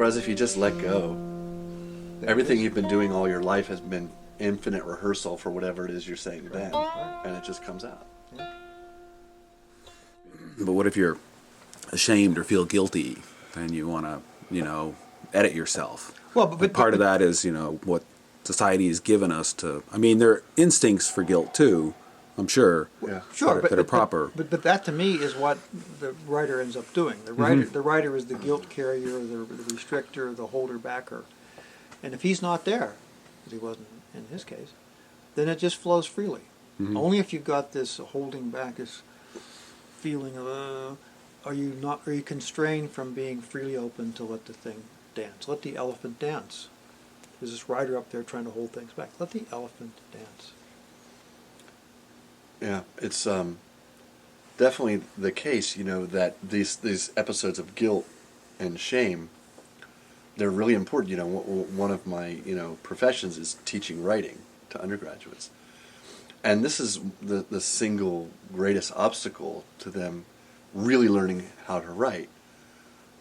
Whereas if you just let go, everything you've been doing all your life has been infinite rehearsal for whatever it is you're saying then, and it just comes out. But what if you're ashamed or feel guilty and you want to, edit yourself? Well, but part of that is, what society has given us to. I mean, there are instincts for guilt too, I'm sure. Yeah. Sure, that are proper. But that to me is what the writer ends up doing. The writer is the guilt carrier, the restrictor, the holder backer. And if he's not there, as he wasn't in his case, then it just flows freely. Mm-hmm. Only if you've got this holding back, this feeling of, are you constrained from being freely open to let the thing dance? Let the elephant dance. There's this rider up there trying to hold things back. Let the elephant dance. Yeah, it's definitely the case, that these episodes of guilt and shame, they're really important. One of my, professions is teaching writing to undergraduates. And this is the single greatest obstacle to them really learning how to write.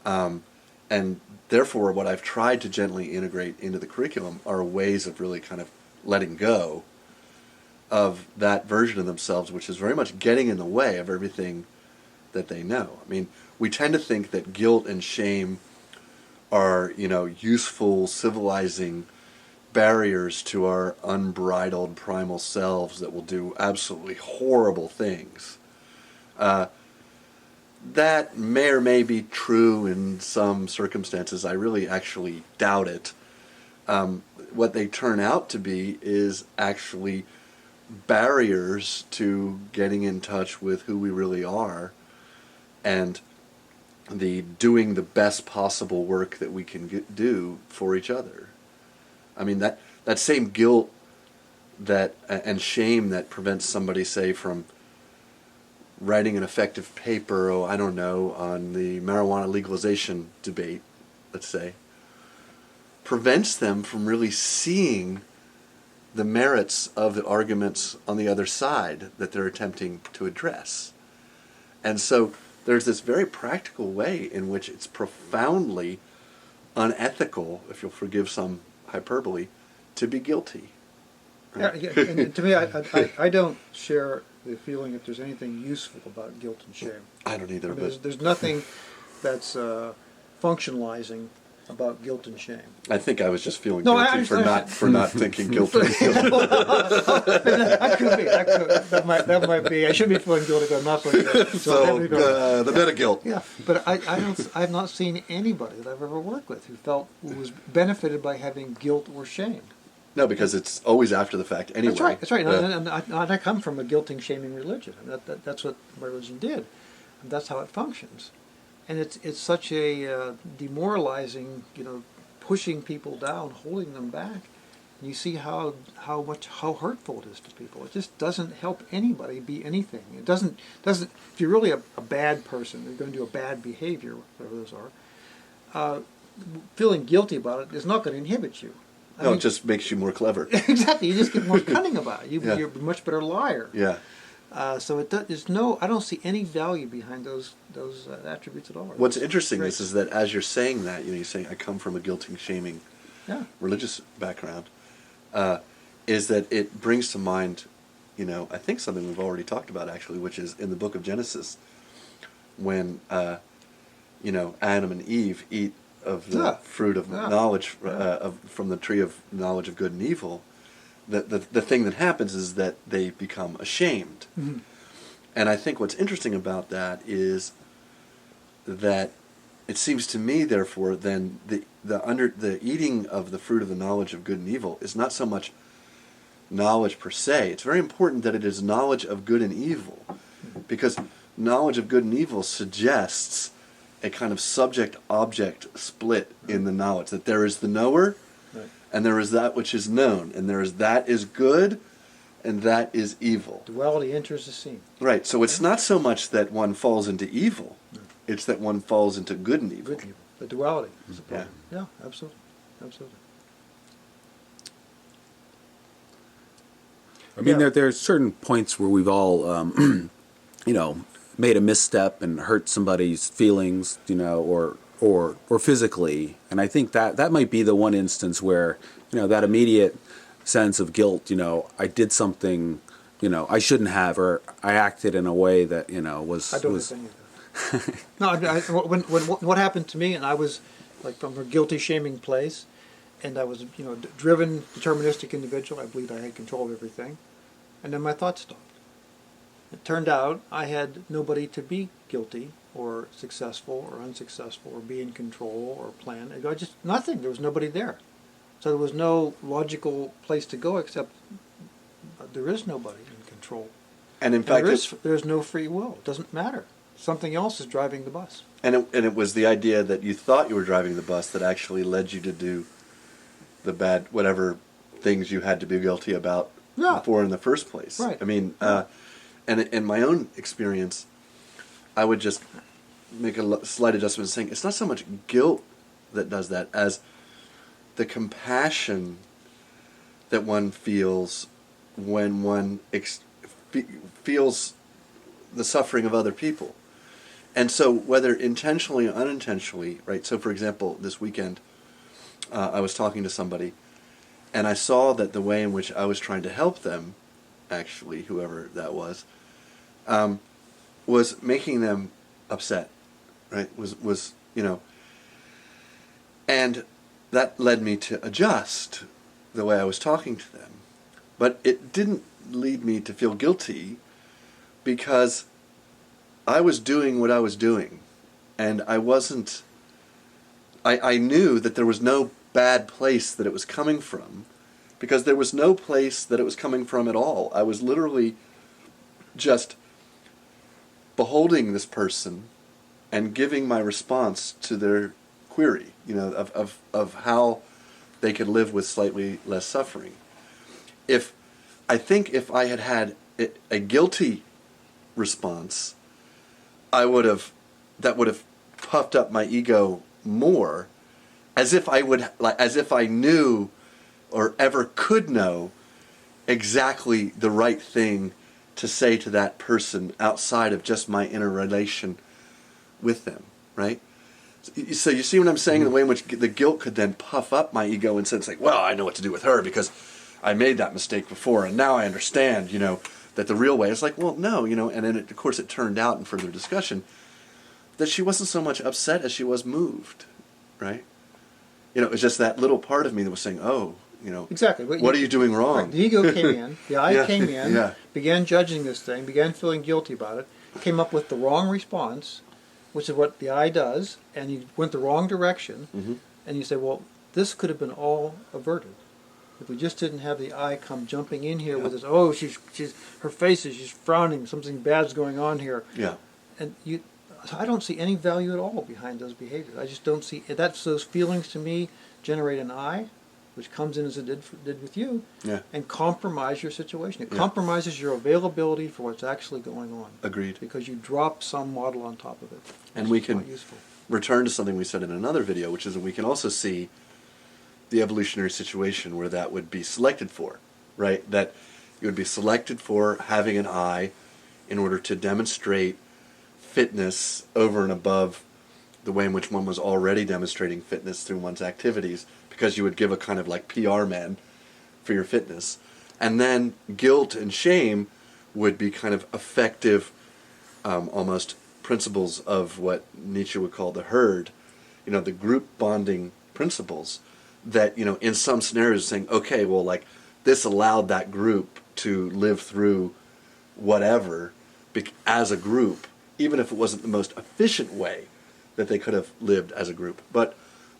And therefore, what I've tried to gently integrate into the curriculum are ways of really kind of letting go of that version of themselves, which is very much getting in the way of everything that they know. I mean, we tend to think that guilt and shame are, useful, civilizing barriers to our unbridled primal selves that will do absolutely horrible things. That may or may be true in some circumstances. I really actually doubt it. What they turn out to be is actually barriers to getting in touch with who we really are and doing the best possible work that we can do for each other. I mean, that same guilt and shame that prevents somebody, say, from writing an effective paper, on the marijuana legalization debate, let's say, prevents them from really seeing the merits of the arguments on the other side that they're attempting to address. And so there's this very practical way in which it's profoundly unethical, if you'll forgive some hyperbole, to be guilty. Right? Yeah, and to me, I don't share the feeling that there's anything useful about guilt and shame. I don't either. There's nothing that's functionalizing about guilt and shame. I think I was just feeling guilty for not thinking guilty. That might be. I should be feeling guilty, but I'm not feeling guilty. So the meta guilt. Yeah, but I've not seen anybody that I've ever worked with who was benefited by having guilt or shame. No, because it's always after the fact anyway. That's right. Yeah. And I come from a guilting, shaming religion. That's what my religion did. And that's how it functions. And it's such a demoralizing, pushing people down, holding them back. And you see how hurtful it is to people. It just doesn't help anybody be anything. It doesn't. If you're really a bad person, you're going to do a bad behavior, whatever those are. Feeling guilty about it is not going to inhibit you. It just makes you more clever. Exactly. You just get more cunning about it. You're a much better liar. Yeah. So I don't see any value behind those attributes at all. What's interesting is that as you're saying that, you're saying I come from a guilting, shaming, religious background, is that it brings to mind, I think something we've already talked about actually, which is in the book of Genesis, when Adam and Eve eat of the fruit of knowledge from the tree of knowledge of good and evil. The thing that happens is that they become ashamed. Mm-hmm. And I think what's interesting about that is that it seems to me, therefore, then the eating of the fruit of the knowledge of good and evil is not so much knowledge per se. It's very important that it is knowledge of good and evil, because knowledge of good and evil suggests a kind of subject-object split in the knowledge, that there is the knower, and there is that which is known, and there is that is good, and that is evil. Duality enters the scene. Right, so it's not so much that one falls into evil, it's that one falls into good and evil. Good and evil. The duality is the problem. Yeah, absolutely. I mean, there are certain points where we've all, made a misstep and hurt somebody's feelings, or or physically. And I think that might be the one instance where, that immediate sense of guilt, I did something, I shouldn't have, or I acted in a way that, was... I don't have any of that. No, when what happened to me, and I was like from a guilty, shaming place, and I was, driven, deterministic individual. I believed I had control of everything, and then my thoughts stopped. It turned out I had nobody to be guilty or successful or unsuccessful or be in control or plan. I just nothing. There was nobody there, so there was no logical place to go except there is nobody in control. And in fact, there's no free will. It doesn't matter. Something else is driving the bus. And it was the idea that you thought you were driving the bus that actually led you to do the bad, whatever things you had to be guilty about before in the first place. Right. I mean, and in my own experience, I would just make a slight adjustment saying it's not so much guilt that does that as the compassion that one feels when one feels the suffering of other people. And so whether intentionally or unintentionally, right? So for example, this weekend, I was talking to somebody, and I saw that the way in which I was trying to help them, actually, whoever that was making them upset, right? Was and that led me to adjust the way I was talking to them. But it didn't lead me to feel guilty because I was doing what I was doing, and I wasn't. I knew that there was no bad place that it was coming from, because there was no place that it was coming from at all. I was literally just beholding this person and giving my response to their query, of how they could live with slightly less suffering. I think if I had had a guilty response, that would have puffed up my ego more, as if I knew or ever could know exactly the right thing to say to that person outside of just my interrelation with them, right? So you see what I'm saying? The way in which the guilt could then puff up my ego and say, like, well, I know what to do with her because I made that mistake before, and now I understand, that the real way is like, well, no, and then of course it turned out in further discussion that she wasn't so much upset as she was moved, right? It was just that little part of me that was saying, oh, exactly. What are you doing wrong? Right. The ego came in, the I came in, yeah. began judging this thing, began feeling guilty about it, came up with the wrong response, which is what the I does, and you went the wrong direction, and you say, well, this could have been all averted if we just didn't have the I come jumping in here with this, oh, she's her face is, she's frowning, something bad's going on here. Yeah. And I don't see any value at all behind those behaviors. I just don't see, those feelings to me generate an I, which comes in as it did with you, and compromise your situation. It compromises your availability for what's actually going on. Agreed. Because you drop some model on top of it. And we can return to something we said in another video, which is that we can also see the evolutionary situation where that would be selected for, right? That you would be selected for having an I in order to demonstrate fitness over and above the way in which one was already demonstrating fitness through one's activities, because you would give a kind of like PR man for your fitness. And then guilt and shame would be kind of effective, almost principles of what Nietzsche would call the herd, the group bonding principles that, in some scenarios saying, okay, well, like this allowed that group to live through whatever as a group, even if it wasn't the most efficient way that they could have lived as a group. But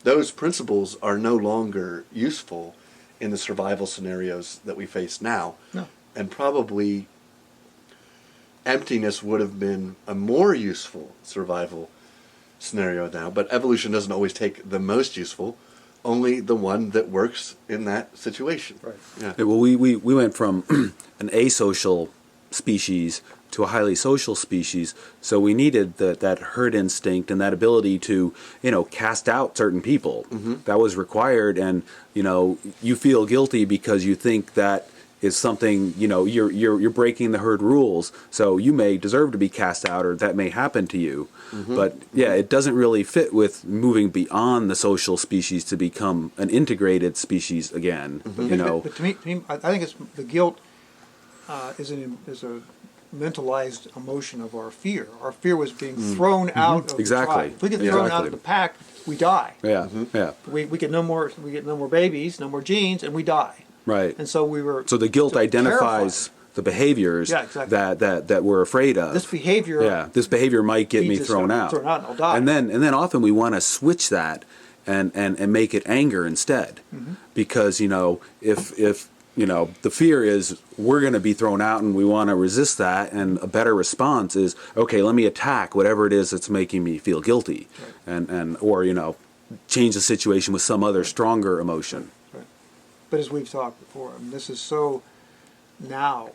those principles are no longer useful in the survival scenarios that we face now. No. And probably emptiness would have been a more useful survival scenario now. But evolution doesn't always take the most useful, only the one that works in that situation. Right. Yeah. Well, we went from an asocial species to a highly social species, so we needed that herd instinct and that ability to, cast out certain people. That was required, and you feel guilty because you think that is something, you're breaking the herd rules, so you may deserve to be cast out, or that may happen to you. But yeah, it doesn't really fit with moving beyond the social species to become an integrated species again. But to me, I think it's the guilt is a mentalized emotion of our fear. Our fear was being thrown out of the tribe. If we get thrown out of the pack, we die. Yeah, yeah. We get no more babies, no more genes, and we die. Right. And so we were. So the guilt identifies terrified. The behaviors that we're afraid of. This behavior. Yeah, this behavior might get me thrown out. Thrown out, and I'll die. And then often we want to switch that and make it anger instead, because if the fear is we're going to be thrown out and we want to resist that, and a better response is, okay, let me attack whatever it is that's making me feel guilty, or change the situation with some other stronger emotion. Right. But as we've talked before, this is so now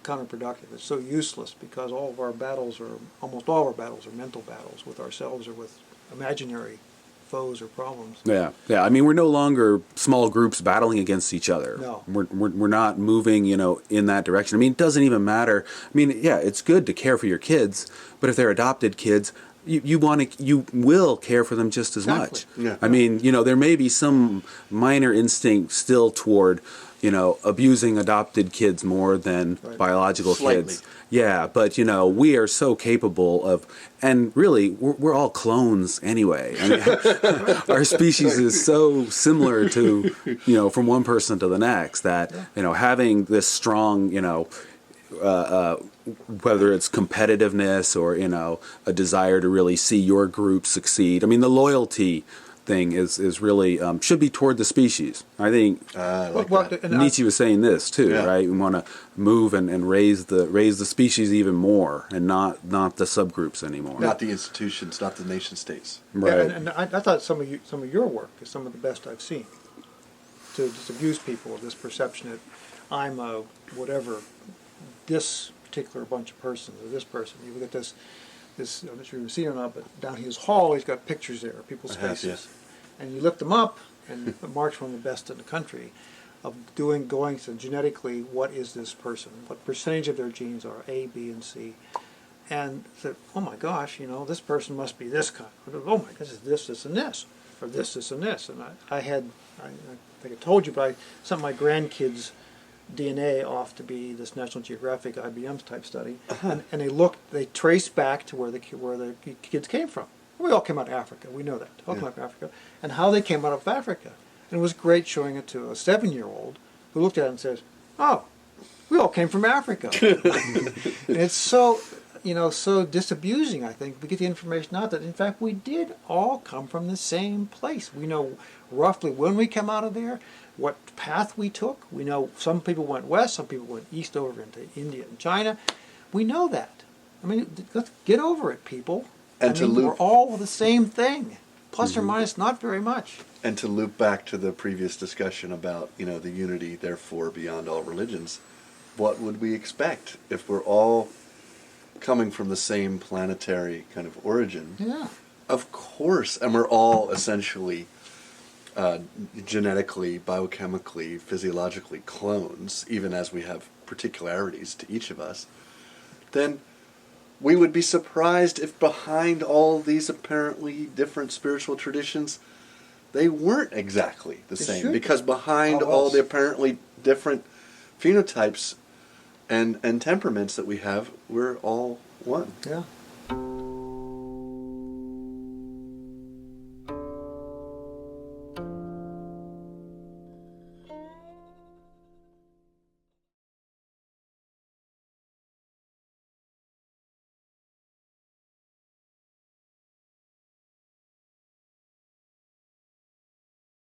counterproductive. It's so useless because almost all of our battles are mental battles with ourselves or with imaginary foes or problems. Yeah. I mean, we're no longer small groups battling against each other. No. We're not moving, in that direction. I mean, it doesn't even matter. I mean, yeah, it's good to care for your kids, but if they're adopted kids, you will care for them just as much. Yeah. I mean, there may be some minor instinct still toward, abusing adopted kids more than biological kids. Yeah, but we are so capable of, and really, we're all clones anyway. I mean, our species is so similar to, from one person to the next that, having this strong, whether it's competitiveness or, a desire to really see your group succeed. I mean, the loyalty thing is really should be toward the species. I think Nietzsche was saying this too, right? We want to move and raise the species even more, and not the subgroups anymore. Not the institutions, not the nation states. Right. Yeah, and I thought some of your work is some of the best I've seen. To disabuse people of this perception that I'm a whatever, this particular bunch of persons or this person. You look at this. I'm not sure you've seen it or not, but down his hall, he's got pictures there of people's faces. Yes. And you lift them up, and Mark's one of the best in the country of going to genetically, what is this person? What percentage of their genes are A, B, and C? And said, oh my gosh, this person must be this kind. Oh my gosh, this, and this, or this, and this. And I think I told you, but I sent my grandkids' DNA off to be this National Geographic IBM type study, and they traced back to where the kids came from. We all came out of Africa. We know that. All came out of Africa, and how they came out of Africa. And it was great showing it to a 7-year-old who looked at it and says, "Oh, we all came from Africa." And it's so disabusing. I think we get the information out that in fact we did all come from the same place. We know roughly when we came out of there, what path we took. We know some people went west, some people went east over into India and China. We know that. I mean, let's get over it, people. And we're all the same thing, plus or minus not very much. And to loop back to the previous discussion about, the unity, therefore, beyond all religions, what would we expect if we're all coming from the same planetary kind of origin? Yeah. Of course, and we're all essentially genetically, biochemically, physiologically clones, even as we have particularities to each of us, then we would be surprised if behind all these apparently different spiritual traditions, they weren't exactly the same. Because behind all the apparently different phenotypes and temperaments that we have, we're all one. Yeah.